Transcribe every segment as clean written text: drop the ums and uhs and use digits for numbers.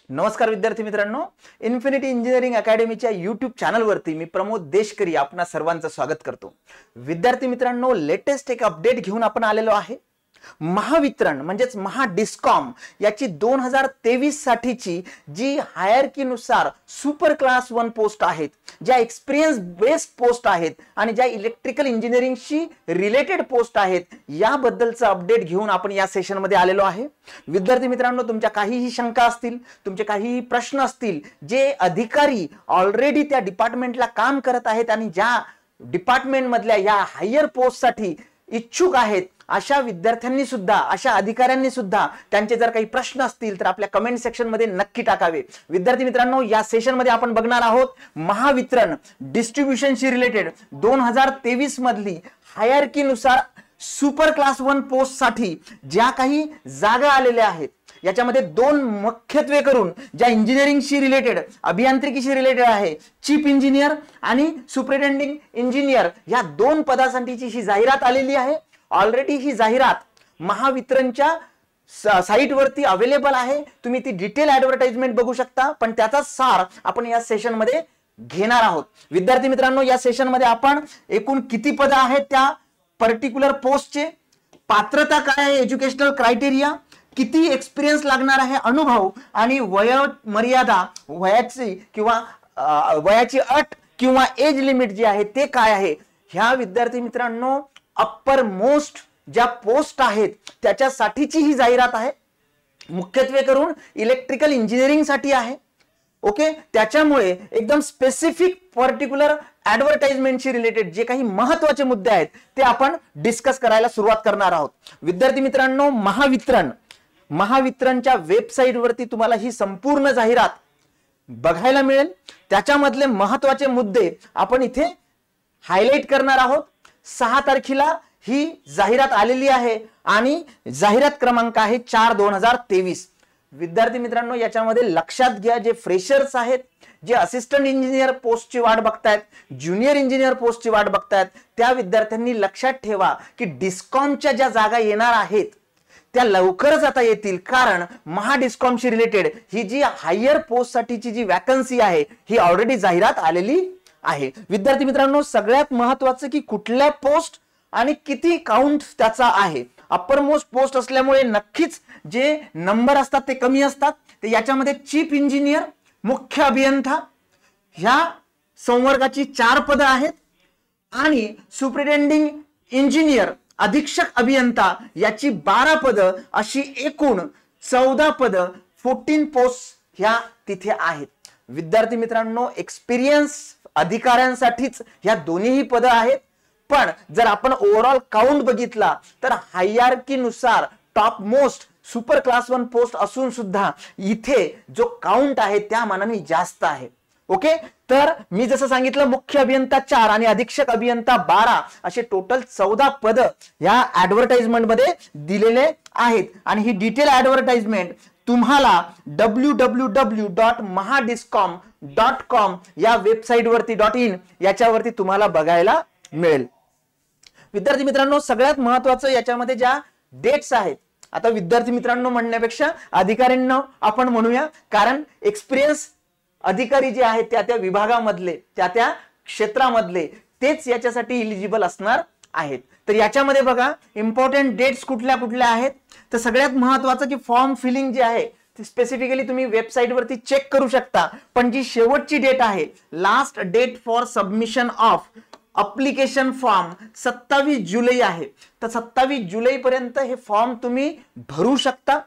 नमस्कार विद्यार्थी मित्रांनो, इन्फिनिटी इंजिनिअरिंग अकॅडमीच्या यूट्यूब चॅनलवरती मी प्रमोद देशकरी आपणा सर्वांचं स्वागत करतो। विद्यार्थी मित्रांनो, लेटेस्ट एक अपडेट घेऊन आपण आलेलो आहे। महावितरण म्हणजेच महाडिस्कॉम याची 2023 साठीची जी हायरकीनुसार सुपर क्लास 1 पोस्ट आहेत, ज्या एक्सपिरियन्स बेस्ड पोस्ट आहेत आणि ज्या इलेक्ट्रिकल इंजिनिअरिंगशी रिलेटेड पोस्ट आहेत, याबद्दलचं अपडेट घेऊन आपण या सेशन मध्ये आलेलो आहे। विद्यार्थी मित्रांनो, तुमच्या काहीही शंका असतील, तुमचे काहीही प्रश्न असतील, जे अधिकारी ऑलरेडी त्या डिपार्टमेंटला काम करत आहेत आणि ज्या डिपार्टमेंट मधल्या या हायर पोस्ट साठी इच्छुक आहेत, अशा विद्यार्थ्यांनी सुद्धा, अशा अधिकाऱ्यांनी सुद्धा त्यांचे जर काही प्रश्न असतील तर आपल्या कमेंट सेक्शन मध्ये नक्की टाकावे। विद्यार्थी मित्रांनो, या सेशन मध्ये आपण बघणार आहोत महावितरण डिस्ट्रीब्युशनशी रिलेटेड 2023 मधली हायरकीनुसार सुपर क्लास 1 पोस्ट साठी ज्या काही जागा आलेल्या आहेत, याच्यामध्ये दोन मुख्यत्वे करून ज्या इंजिनिअरिंगशी रिलेटेड, अभियांत्रिकीशी रिलेटेड आहे, चीफ इंजिनियर आणि सुपरिटेंडिंग इंजिनियर, या दोन पदांसाठीची ही जाहिरात आलेली आहे। ऑलरेडी ही जाहिरात महावितरणच्या साइट वरती अवेलेबल आहे, तुम्ही ती डिटेल ऍडव्हर्टाइजमेंट बघू शकता, पण त्याचा सार आपण या सेशन मध्ये घेणार आहोत। विद्यार्थी मित्रांनो, या सेशन मध्ये आपण एकूण किती पद आहेत, त्या पर्टिक्युलर पोस्टचे, पात्रता काय आहे, एज्युकेशनल क्रायटेरिया, किती एक्सपिरियन्स लागणार आहे, अनुभव आणि वय मर्यादा, वयाची किंवा वयाची अट किंवा एज लिमिट जी आहे ते काय आहे, ह्या विद्यार्थी मित्रांनो अप्पर मोस्ट ज्या पोस्ट आहेत त्याच्यासाठीची ही जाहिरात आहे। मुख्यत्वे करून इलेक्ट्रिकल इंजिनिअरिंग साठी आहे। ओके, त्याच्यामुळे एकदम स्पेसिफिक पर्टिक्युलर ऍडव्हर्टाइजमेंटशी रिलेटेड जे काही महत्त्वाचे मुद्दे आहेत ते आपण डिस्कस करायला सुरुवात करणार आहोत। विद्यार्थी मित्रांनो, महावितरणच्या वेबसाईट वरती तुम्हाला ही संपूर्ण जाहिरात बघायला मिळेल। त्याच्यामधले महत्त्वाचे मुद्दे आपण इथे हायलाइट करणार आहोत। 6 तारखेला ही जाहिरात आलेली आहे आणि जाहिरात क्रमांक आहे 4/2023। विद्यार्थी मित्रांनो, याच्यामध्ये लक्षात घ्या, जे फ्रेशर्स आहेत, जे असिस्टंट इंजिनियर पोस्टची वाट बघतायत, ज्युनियर इंजिनियर पोस्टची वाट बघतायत, त्या विद्यार्थ्यांनी लक्षात ठेवा की डिस्कॉमच्या ज्या जागा येणार आहेत त्या लवकरच आता येतील, कारण महाडिस्कॉमशी रिलेटेड ही जी हायर पोस्ट साठीची जी वॅकन्सी आहे ही ऑलरेडी जाहिरात आलेली आहे। विद्यार्थी मित्रांनो, सगळ्यात महत्त्वाचं की कुठल्या पोस्ट आणि किती काउंट त्याचा आहे। अप्पर मोस्ट पोस्ट असल्यामुळे नक्कीच जे नंबर असतात ते कमी असतात। ते याच्यामध्ये चीफ इंजिनियर, मुख्य अभियंता ह्या संवर्गाची 4 पदं आहेत आणि सुपरिटेंडिंग इंजिनियर, अधीक्षक अभियंता याची 12 पदं, अशी एकूण 14 पदं, 14 पोस्ट ह्या तिथे आहेत। विद्यार्थी मित्रांनो, एक्सपिरियन्स अधिकाऱ्यांसाठीच ह्या दोन्हीही पदं आहेत, पण जर आपण ओव्हरऑल काउंट बघितला तर हायरार्कीनुसार top most super class 1 post असून सुद्धा इथे जो काउंट आहे त्या मानाने जास्त आहे। ओके, तर मी जसं सांगितलं, मुख्य अभियंता 4 आणि अधीक्षक अभियंता 12 असे टोटल 14 पद या ऍडव्हर्टाइजमेंट मध्ये दिलेले आहेत आणि ही डिटेल ऍडव्हर्टाइजमेंट तुम्हाला www.mahadiscom.com या वेबसाईट वरती .in याच्यावरती तुम्हाला बघायला मिळेल। विद्यार्थी मित्रांनो, सगळ्यात महत्त्वाचं याच्यामध्ये ज्या डेट्स आहेत, आता विद्यार्थी मित्रांनो म्हणण्यापेक्षा अधिकाऱ्यांना आपण म्हणूया, कारण एक्सपिरियन्स अधिकारी जे आहेत त्या विभागामधले, त्या क्षेत्रामधले तेच याच्यासाठी इलिजिबल असणार आहेत। तर याच्यामध्ये बघा, इम्पॉर्टंट डेट्स कुठल्या कुठल्या आहेत, तर सगळ्यात महत्त्वाचं की फॉर्म फिलिंग जे आहे ते स्पेसिफिकली तुम्ही वेबसाईट वरती चेक करू शकता, पण जी शेवटची डेट आहे, last date for submission of application form 27 जुलै आहे। तर 27 जुलै पर्यंत हे फॉर्म तुम्ही भरू शकता।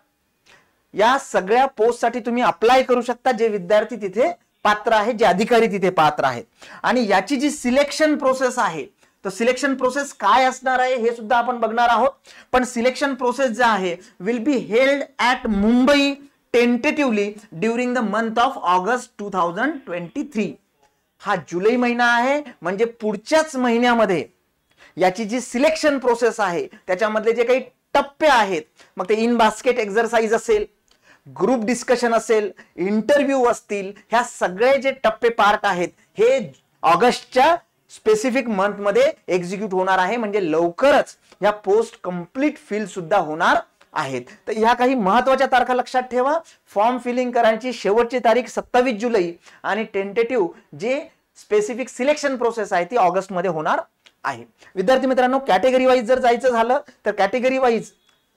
या सगळ्या पोस्ट साठी तुम्ही अप्लाय करू शकता, जे विद्यार्थी तिथे पात्र आहेत, जे अधिकारी तिथे पात्र आहेत। आणि याची जी सिलेक्शन प्रोसेस आहे, तर सिलेक्शन प्रोसेस काय असणार आहे हे सुद्धा आपण बघणार आहोत। पण सिलेक्शन प्रोसेस जे आहे will be held at Mumbai tentatively during the month of August 2023। हा जुलै महिना आहे, म्हणजे पुढच्याच महिन्यामध्ये याची जी सिलेक्शन प्रोसेस आहे त्याच्यामधले जे काही टप्पे आहेत, मग ते इन बास्केट एक्सरसाइज असेल, ग्रुप डिस्कशन असेल, इंटरव्ह्यू असतील, ह्या सगळे जे टप्पे पार्ट आहेत हे ऑगस्टच्या स्पेसिफिक मंथ मध्ये एक्झिक्यूट होणार आहे। म्हणजे लवकरच या पोस्ट कंप्लीट फिल सुद्धा होणार आहेत. तर ह्या काही महत्वाच्या तारखा लक्षात ठेवा. फॉर्म फिलिंग करायची शेवटची तारीख 27 जुलै आणि टेंटेटिव्ह जे स्पेसिफिक सिलेक्शन प्रोसेस आहे ती ऑगस्ट मध्ये होणार आहे. विद्यार्थी मित्रांनो, कॅटेगरी वाईज जर जायचं झालं तर कॅटेगरी वाईज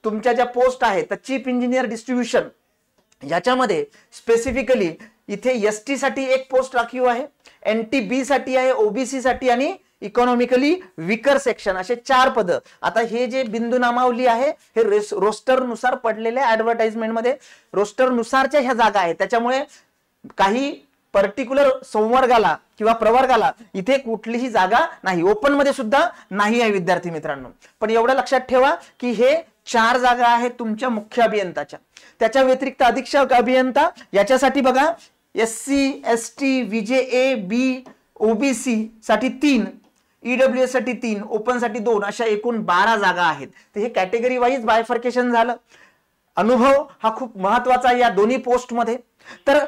तुमच्या ज्या पोस्ट आहेत तर चीफ इंजिनियर डिस्ट्रीब्युशन याच्यामध्ये स्पेसिफिकली इथे एसटी साठी एक पोस्ट राखीव आहे, NTB साठी आहे, ओबीसी साठी आणि इकॉनॉमिकली विकर सेक्शन असे 4 पद. आता हे जे बिंदू नामावली आहे हे रोस्टर नुसार पडलेल्या ऍडव्हर्टाइजमेंट मध्ये रोस्टर नुसारच्या ह्या जागा आहेत. त्याच्यामुळे काही पर्टिक्युलर संवर्गाला किंवा प्रवर्गाला इथे कुठलीही जागा नाही, ओपन मध्ये सुद्धा नाही आहे विद्यार्थी मित्रांनो. पण एवढं लक्षात ठेवा की हे 4 जागा आहेत तुमच्या मुख्य अभियंताच्या. त्याच्या व्यतिरिक्त अधीक्षक अभियंता याच्यासाठी बघा SC ST VJA B OBC साठी 3, EWS साठी 3, ओपन साठी 2 अशा एकूण 12 जागा आहेत. तर हे कॅटेगरी वाईज बायफर्केशन झालं. अनुभव हा खूप महत्वाचा या दोन्ही पोस्ट मध्ये. तर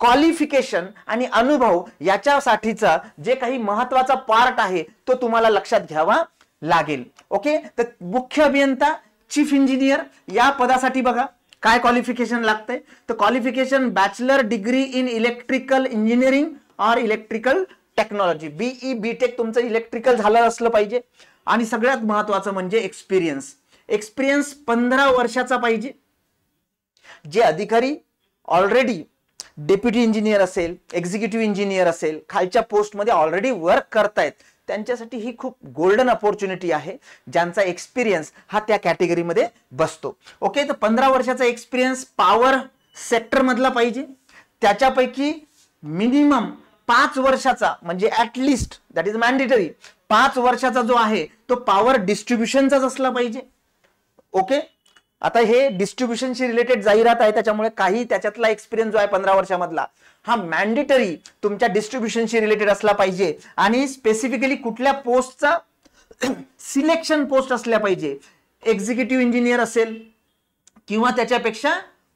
क्वालिफिकेशन आणि अनुभव याच्यासाठीचा जे काही महत्वाचा पार्ट आहे तो तुम्हाला लक्षात घ्यावा लागेल. ओके, तर मुख्य अभियंता चीफ इंजिनियर या पदासाठी बघा काय क्वालिफिकेशन लागतंय. तर qualification bachelor degree in electrical engineering और इलेक्ट्रिकल टेक्नॉलॉजी, BE BTech तुमचं इलेक्ट्रिकल झालं असलं पाहिजे. आणि सगळ्यात महत्वाचं म्हणजे एक्सपिरियन्स 15 वर्षाचा पाहिजे. जे अधिकारी ऑलरेडी डेप्युटी इंजिनियर असेल, एक्झिक्युटिव्ह इंजिनियर असेल, खालच्या पोस्टमध्ये ऑलरेडी वर्क करतायत त्यांच्यासाठी ही खूप गोल्डन अपॉर्च्युनिटी आहे, ज्यांचा एक्सपिरियन्स हा त्या कॅटेगरीमध्ये बसतो. ओके, तर 15 वर्षाचा एक्सपिरियन्स पॉवर सेक्टर मधला पाहिजे. त्याच्यापैकी मिनिमम 5 वर्षाचा म्हणजे ऍटलिस्ट दॅट इज मॅन्डेटरी 5 वर्षाचा जो आहे तो पॉवर डिस्ट्रीब्युशनचाच असला पाहिजे. ओके, आता हे डिस्ट्रीब्युशनशी रिलेटेड जाहिरात आहे त्याच्यामुळे काही त्याच्यातला एक्सपिरियन्स जो आहे 15 वर्षामधला हा मॅन्डेटरी तुमच्या डिस्ट्रीब्युशनशी रिलेटेड असला पाहिजे. आणि स्पेसिफिकली कुठल्या पोस्टचा सिलेक्शन पोस्ट असल्या पाहिजे. एक्झिक्युटिव्ह इंजिनियर असेल किंवा त्याच्यापेक्षा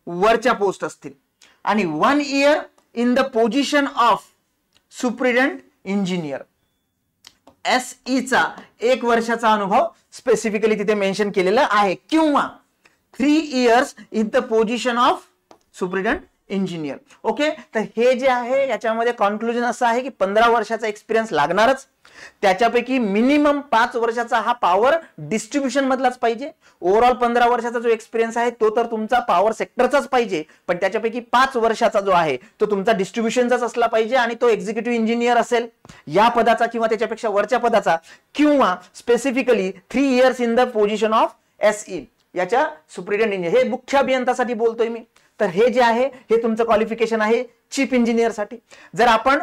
वरच्या पोस्ट असतील. आणि 1 year in the position of superintendent engineer, SE चा 1 वर्षाचा अनुभव स्पेसिफिकली तिथे मेन्शन केलेला आहे. किंवा 3 years in the position of superintendent engineer. Okay, तर हे जे आहे याच्यामध्ये कॉन्क्लुजन असं आहे की 15 वर्षाचा एक्सपिरियन्स लागणारच. त्याच्यापैकी मिनिमम 5 वर्षाचा हा पॉवर डिस्ट्रीब्युशन मधलाच पाहिजे. ओव्हरऑल 15 वर्षाचा जो एक्सपिरियन्स आहे तो तर तुमचा पॉवर सेक्टरचाच पाहिजे, पण त्याच्यापैकी 5 वर्षाचा जो आहे तो तुमचा डिस्ट्रीब्युशनचाच असला पाहिजे. आणि तो एक्झिक्युटिव्ह इंजिनियर असेल या पदाचा किंवा त्याच्यापेक्षा वरच्या पदाचा, किंवा specifically 3 years in the position of SE याच्या सुप्रिटेंडेंट इंजिनियर. हे मुख्य अभियंतासाठी बोलतोय मी. तर हे जे आहे हे तुमचं क्वालिफिकेशन आहे चीफ इंजिनियर साठी. जर आपण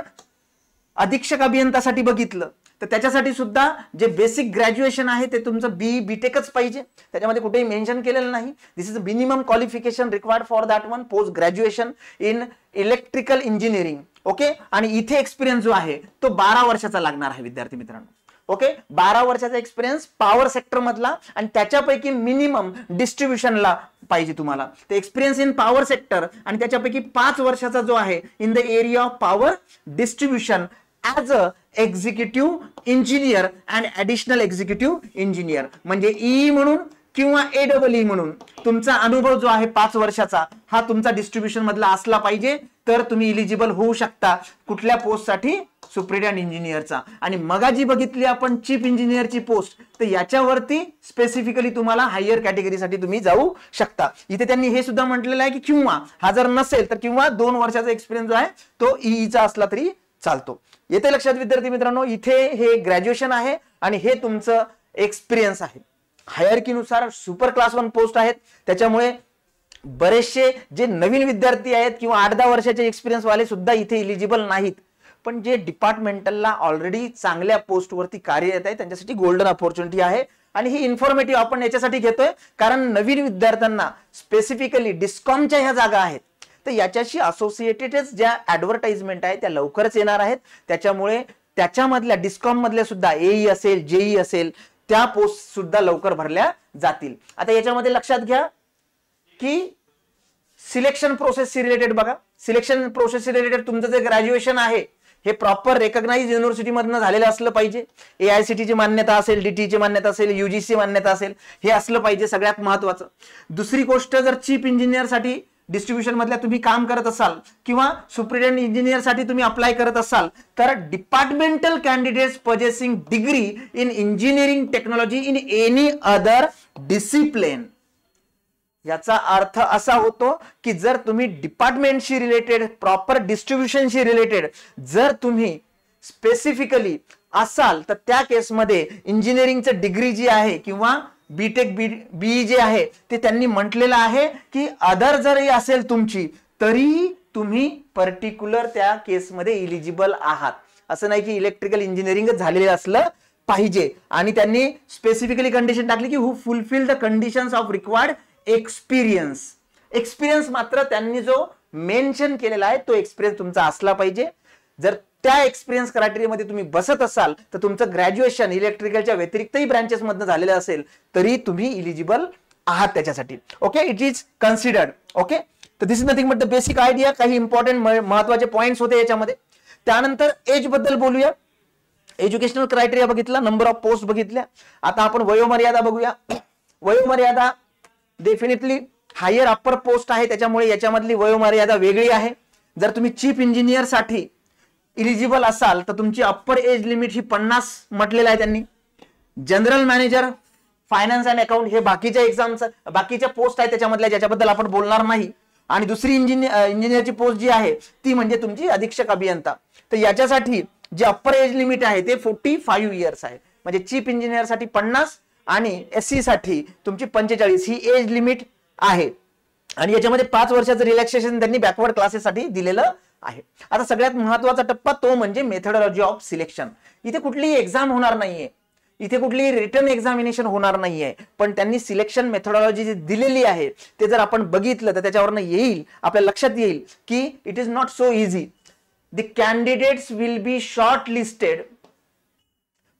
अधीक्षक अभियंतासाठी बघितलं तर त्याच्यासाठी सुद्धा जे बेसिक ग्रॅज्युएशन आहे ते तुमचं BE BTechच पाहिजे. त्याच्यामध्ये कुठेही मेन्शन केलेलं नाही. This is minimum qualification required for that one, post graduation in electrical engineering. Okay, आणि इथे एक्सपिरियन्स जो आहे तो 12 वर्षाचा लागणार आहे विद्यार्थी मित्रांनो. ओके, 12 वर्षाचा एक्सपिरियन्स पॉवर सेक्टर मधला आणि त्याच्यापैकी मिनिमम डिस्ट्रीब्युशनला पाहिजे तुम्हाला. ते एक्सपिरियन्स इन पॉवर सेक्टर आणि त्याच्यापैकी 5 वर्षाचा जो आहे in the area of power distribution as a executive engineer and additional executive engineer. म्हणजे EE म्हणून किंवा AEE म्हणून तुमचा अनुभव जो आहे 5 वर्षाचा हा तुमचा डिस्ट्रीब्युशन मधला असला पाहिजे. तर तुम्ही इलिजिबल होऊ शकता कुठल्या पोस्टसाठी, सुप्रिटेंडेंट इंजिनियरचा. आणि मगाजी बघितली आपण चीफ इंजिनियरची पोस्ट, तर याच्यावरती स्पेसिफिकली तुम्हाला हायर कॅटेगरीसाठी तुम्ही जाऊ शकता. इथे त्यांनी हे सुद्धा म्हटलेलं आहे की किंवा हा जर नसेल तर किंवा 2 वर्षाचा एक्सपिरियन्स जो आहे तो EEचा असला तरी चालतो. येते लक्षात विद्यार्थी मित्रांनो, इथे हे ग्रॅज्युएशन आहे आणि हे तुमचं एक्सपिरियन्स आहे. हायरकीनुसार सुपर क्लास 1 पोस्ट आहेत, त्याच्यामुळे बरेचसे जे नवीन विद्यार्थी आहेत किंवा 8-10 वर्षाचे एक्सपिरियन्स वाले सुद्धा इथे इलिजिबल नाहीत. पण जे डिपार्टमेंटलला ऑलरेडी चांगल्या पोस्टवरती कार्यरत आहे त्यांच्यासाठी गोल्डन अपॉर्च्युनिटी आहे. आणि ही इन्फॉर्मेटिव्ह आपण याच्यासाठी घेतोय कारण नवीन विद्यार्थ्यांना स्पेसिफिकली डिस्कॉमच्या ह्या जागा आहेत तर याच्याशी असोसिएटेडच ज्या ऍडव्हर्टाइजमेंट आहे त्या लवकरच येणार आहेत. त्याच्यामुळे त्याच्यामधल्या डिस्कॉम मधल्या सुद्धा AE असेल, JE असेल त्या पोस्ट सुद्धा लवकर भरल्या जातील. आता याच्यामध्ये लक्षात घ्या की सिलेक्शन प्रोसेस रिलेटेड बघा, सिलेक्शन प्रोसेस रिलेटेड तुमचं जे ग्रॅज्युएशन आहे हे प्रॉपर रेकग्नाइज युनिव्हर्सिटी मधनं झालेलं असलं पाहिजे. AICTE ची मान्यता असेल, DTE ची मान्यता असेल, UGC मान्यता असेल, हे असलं पाहिजे सगळ्यात महत्वाचं. दुसरी गोष्ट, जर चीफ इंजिनियर साठी डिस्ट्रीब्युशन मधल्या तुम्ही काम करत असाल किंवा सुप्रिटेंडेंट इंजिनियर साठी तुम्ही अप्लाय करत असाल तर departmental candidates possessing degree in engineering technology in any other discipline. याचा अर्थ असा होतो की जर तुम्ही डिपार्टमेंटशी रिलेटेड, प्रॉपर डिस्ट्रीब्युशनशी रिलेटेड जर तुम्ही स्पेसिफिकली असाल तर त्या केसमध्ये इंजिनिअरिंगचं डिग्री जी आहे किंवा बीटेक बीई जे आहे ते त्यांनी म्हटलेलं आहे की अदर जरी असेल तुमची तरी तुम्ही पर्टिक्युलर त्या केसमध्ये इलिजिबल आहात. असं नाही की इलेक्ट्रिकल इंजिनिअरिंग झालेलं असलं पाहिजे. आणि त्यांनी स्पेसिफिकली कंडिशन टाकली की who fulfil the conditions of required experience. Experience मात्र त्यांनी जो मेन्शन केलेला आहे तो एक्सपिरियन्स तुमचा असला पाहिजे. जर त्या एक्सपिरियन्स क्रायटेरियामध्ये तुम्ही बसत असाल तर तुमचं ग्रॅज्युएशन इलेक्ट्रिकलच्या व्यतिरिक्तही ब्रांचेस मधनं झालेलं असेल तरी तुम्ही इलिजिबल आहात त्याच्यासाठी. Okay, it is considered. Okay, तर this is nothing but the basic idea. काही इंपॉर्टंट महत्वाचे पॉइंट्स होते याच्यामध्ये. त्यानंतर एज बद्दल बोलूया. एज्युकेशनल क्रायटेरिया बघितला, नंबर ऑफ पोस्ट बघितल्या. आता आपण वयोमर्यादा बघूया. वयोमर्यादा डेफिनेटली हायर अप्पर पोस्ट आहे त्याच्यामुळे याच्यामधली वयोमर्यादा वेगळी आहे. जर तुम्ही चीफ इंजिनियर साठी इलिजिबल असाल तर तुमची अप्पर एज लिमिट ही 50 म्हटलेलं आहे त्यांनी. General manager finance and account हे बाकीच्या एक्झामचा बाकीच्या पोस्ट आहे त्याच्यामधल्या, ज्याच्याबद्दल आपण बोलणार नाही. आणि दुसरी इंजिनियरची पोस्ट जी आहे ती म्हणजे तुमची अधीक्षक अभियंता. तर याच्यासाठी जे अप्पर एज लिमिट आहे ते 45 इयर्स आहे. म्हणजे चीफ इंजिनियर साठी 50 आणि SC साठी तुमची 45 ही एज लिमिट आहे. आणि याच्यामध्ये 5 वर्षाचं रिलॅक्सेशन त्यांनी बॅकवर्ड क्लासेससाठी दिलेलं आहे. आता सगळ्यात महत्वाचा टप्पा तो म्हणजे मेथडॉलॉजी ऑफ सिलेक्शन. इथे कुठलीही एक्झाम होणार नाहीये, इथे कुठलीही रिटन एक्झामिनेशन होणार नाहीये, पण त्यांनी सिलेक्शन मेथडॉलॉजी जी दिलेली आहे ते जर आपण बघितलं तर त्याच्यावरनं येईल, आपल्या लक्षात येईल की it is not so easy. The candidates will be short listed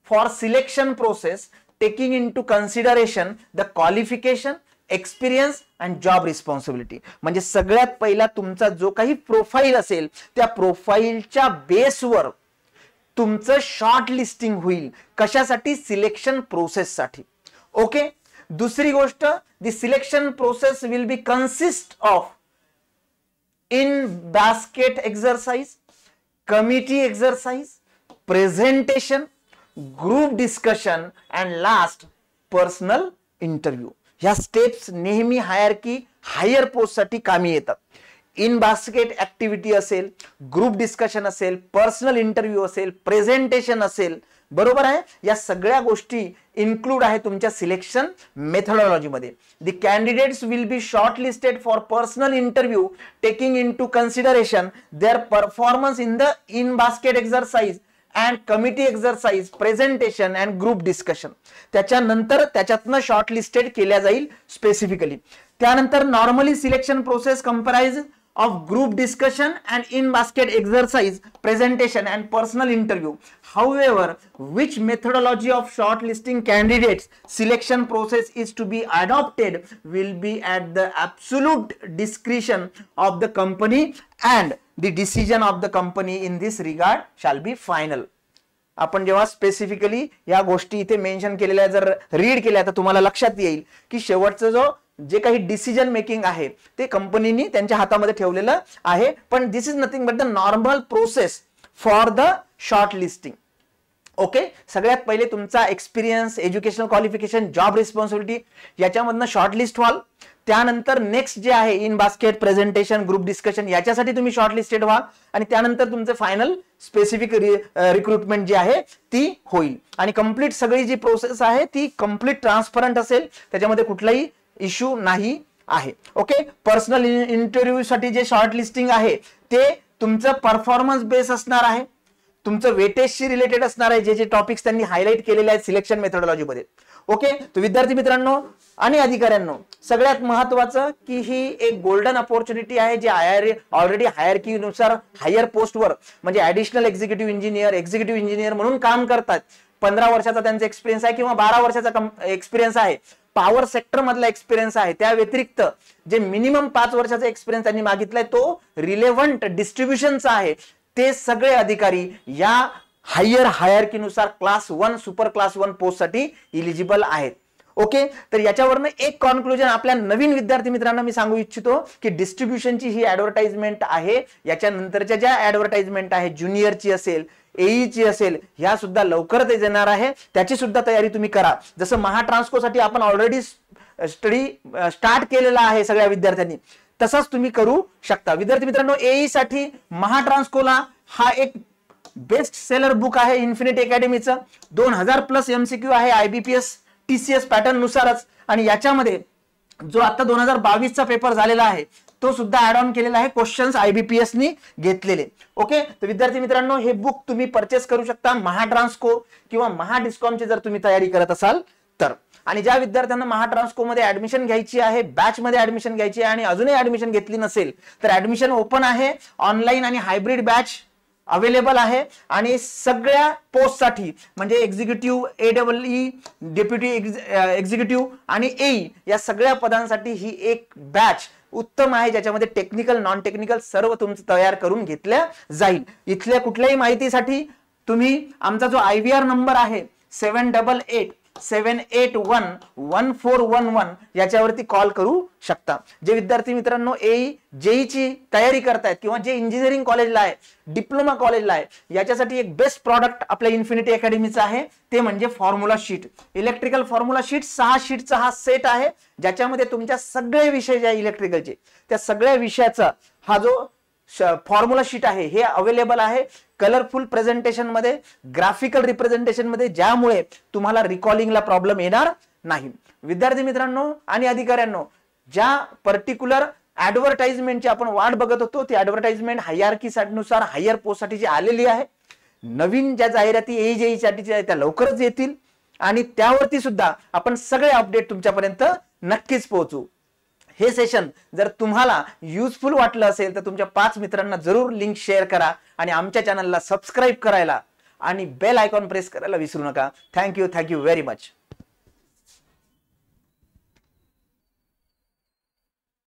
for selection process taking into consideration the qualification, experience and job responsibility. म्हणजे सगळ्यात पहिला तुमचा जो काही प्रोफाईल असेल त्या प्रोफाईलच्या बेसवर तुमचं शॉर्ट लिस्टिंग होईल. कशासाठी? सिलेक्शन प्रोसेससाठी. ओके, दुसरी गोष्ट, the selection process will be consist of in basket exercise, committee exercise, presentation, group discussion and last personal interview. ह्या स्टेप्स नेहमी हायरकी हायर पोस्ट साठी कामी येतात. इन बास्केट ऍक्टिव्हिटी असेल, ग्रुप डिस्कशन असेल, पर्सनल इंटरव्ह्यू असेल, प्रेझेंटेशन असेल, बरोबर आहे. या सगळ्या गोष्टी इन्क्लूड आहे तुमच्या सिलेक्शन मेथडॉलॉजी मध्ये. The candidates will be short listed for personal interview taking into consideration their performance in the in basket exercise and committee exercise, presentation and group discussion. त्याच्यानंतर त्याच्यातनं शॉर्ट लिस्टेड केल्या जाईल specifically. त्यानंतर normally selection process comprise of group discussion and in basket exercise, presentation and personal interview. However, which methodology of shortlisting candidates selection process is to be adopted will be at the absolute discretion of the company and the decision of the company in this regard shall be final. आपण जेव्हा specifically या गोष्टी इथे mention केलेल्या जर read केल्या तर तुम्हाला लक्षात येईल की शेवटचं जे काही डिसिजन मेकिंग आहे ते कंपनीने त्यांच्या हातामध्ये ठेवलेलं आहे. पण this is nothing but the normal process for the shortlisting. Okay, सगळ्यात पहिले तुमचा experience, educational qualification, job responsibility याच्यामधनं शॉर्टलिस्ट व्हाल. त्यानंतर नेक्स्ट जे आहे in basket, presentation, group discussion याच्यासाठी तुम्ही शॉर्टलिस्टेड व्हाल आणि त्यानंतर तुमचं फायनल स्पेसिफिक रिक्रुटमेंट जी आहे ती होईल. आणि कंप्लीट सगळी जी प्रोसेस आहे ती कंप्लीट ट्रान्सपरंट असेल, त्याच्यामध्ये कुठलाही इश्यू नाही आहे. ओके, पर्सनल इंटरव्ह्यू साठी जे शॉर्टलिस्टिंग आहे ते तुमचं परफॉर्मन्स बेस असणार आहे, तुमचं वेटेजशी रिलेटेड असणार आहे, जे टॉपिक्स त्यांनी हायलाइट केलेले आहेत सिलेक्शन मेथडॉलॉजी मध्ये. ओके, तर विद्यार्थी मित्रांनो आणि अधिकाऱ्यांनो, सगळ्यात महत्वाचं की ही एक गोल्डन अपॉर्च्युनिटी आहे जे ऑलरेडी हायरकी नुसार हायर पोस्टवर म्हणजे ऍडिशनल एक्झिक्युटिव्ह इंजिनियर म्हणून काम करतात. 15 वर्षाचा त्यांचा एक्सपिरियन्स आहे किंवा 12 वर्षाचा एक्सपिरियन्स आहे, पॉवर सेक्टर मधला एक्सपिरियन्स आहे. त्या व्यतिरिक्त जे मिनिमम 5 वर्षाचा एक्सपिरियन्स त्यांनी मागितलाय तो रिलेव्हंट डिस्ट्रीब्युशनचा आहे. ते सगळे अधिकारी या हायर हायरकीनुसार क्लास 1 सुपर क्लास 1 पोस्टसाठी इलिजिबल आहेत. ओके, तर याच्यावरनं एक कॉन्क्लुजन आपल्या नवीन विद्यार्थी मित्रांना मी सांगू इच्छितो की डिस्ट्रीब्युशनची ही ऍडव्हर्टाइजमेंट आहे. याच्यानंतरच्या ज्या ऍडव्हर्टाइजमेंट आहे, ज्युनियरची असेल, एईची असेल, ह्या सुद्धा लवकरच येणार आहे. त्याची सुद्धा तयारी तुम्ही करा. जसं महाट्रान्सकोसाठी आपण ऑलरेडी स्टडी स्टार्ट केलेला आहे सगळ्या विद्यार्थ्यांनी, तसाच तुम्ही करू शकता. विद्यार्थी मित्रांनो, एई साठी महाट्रान्सकोला हा एक बेस्ट सेलर बुक आहे इन्फिनिटी अकॅडमीचं. 2000+ MCQ आहे IBPS TCS पॅटर्न नुसारच, आणि याच्यामध्ये जो आता 2022चा पेपर झालेला आहे तो सुद्धा ऍड ऑन केलेला आहे, क्वेश्चन्स IBPS नी घेतलेले. ओके, तर विद्यार्थी मित्रांनो, हे बुक तुम्ही परचेस करू शकता महाट्रान्सको किंवा महाडिस्कॉमची जर तुम्ही तयारी करत असाल तर. आणि ज्या विद्यार्थ्यांना महाट्रान्सको मध्ये ऍडमिशन घ्यायची आहे, बॅच मध्ये ऍडमिशन घ्यायची आहे आणि अजूनही ऍडमिशन घेतली नसेल तर ऍडमिशन ओपन आहे. ऑनलाईन आणि हायब्रिड बॅच अवेलेबल आहे. आणि सगळ्या पोस्टसाठी म्हणजे एक्झिक्युटिव्ह, AEE, डेप्युटी एक्झिक्युटिव्ह आणि एई या सगळ्या पदांसाठी ही एक बॅच उत्तम आहे, ज्याच्यामध्ये टेक्निकल, नॉन टेक्निकल सर्व तुमचं तयार करून घेतल्या जाईल. इथल्या कुठल्याही माहितीसाठी तुम्ही आमचा जो IVR नंबर आहे 7887811411 याच्यावरती कॉल करू शकता. जे विद्यार्थी मित्रांनो एई जेईची तयारी करतायत किंवा जे इंजिनिअरिंग कॉलेजला आहे, डिप्लोमा कॉलेजला आहे, याच्यासाठी एक बेस्ट प्रॉडक्ट आपल्या इन्फिनिटी अकॅडमीचं आहे, ते म्हणजे formula sheet. Electrical formula sheet 6 शीटचा हा सेट आहे, ज्याच्यामध्ये तुमच्या सगळे विषय जे इलेक्ट्रिकलचे त्या सगळ्या विषयाचा हा जो फॉर्म्युला शीट आहे हे अवेलेबल आहे कलरफुल प्रेझेंटेशन मध्ये, ग्राफिकल रिप्रेझेंटेशन मध्ये, ज्यामुळे तुम्हाला रिकॉलिंगला प्रॉब्लेम येणार नाही. विद्यार्थी मित्रांनो आणि अधिकाऱ्यांनो, ज्या पर्टिक्युलर ऍडव्हर्टाइजमेंटची आपण वाट बघत होतो ती ऍडव्हर्टाइजमेंट हायरार्कीनुसार हायर पोस्टसाठी जी आलेली आहे, नवीन ज्या जाहिराती एई साठी त्या लवकरच येतील आणि त्यावरती सुद्धा आपण सगळे अपडेट तुमच्यापर्यंत नक्कीच पोहोचू. हे सेशन जर तुम्हाला युजफुल वाटलं असेल तर तुमच्या 5 मित्रांना जरूर लिंक शेअर करा आणि आमच्या चॅनलला सबस्क्राईब करायला आणि बेल आयकॉन प्रेस करायला विसरू नका. Thank you very much.